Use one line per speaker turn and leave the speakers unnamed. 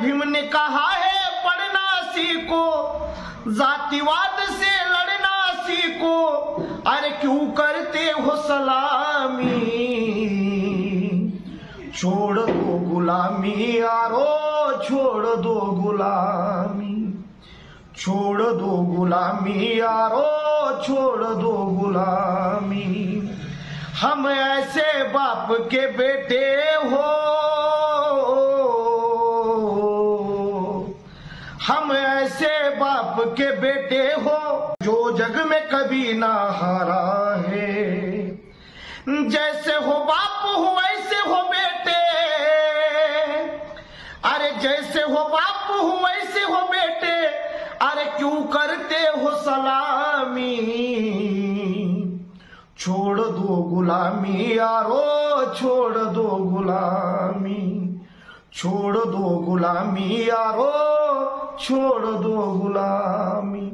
भीम ने कहा है पढ़ना सीखो, जातिवाद से लड़ना सीखो, अरे क्यों करते हो सलामी, छोड़ दो गुलामी यारो, छोड़ दो गुलामी, छोड़ दो गुलामी यारो, छोड़ दो गुलामी। हम ऐसे बाप के बेटे हो, हम ऐसे बाप के बेटे हो जो जग में कभी ना हारा है। जैसे हो बाप हो वैसे हो बेटे, अरे जैसे हो बाप हो वैसे हो बेटे, अरे क्यों करते हो सलामी, छोड़ दो गुलामी यारो, छोड़ दो गुलामी, छोड़ दो गुलामी यारो, छोड़ दो गुलामी।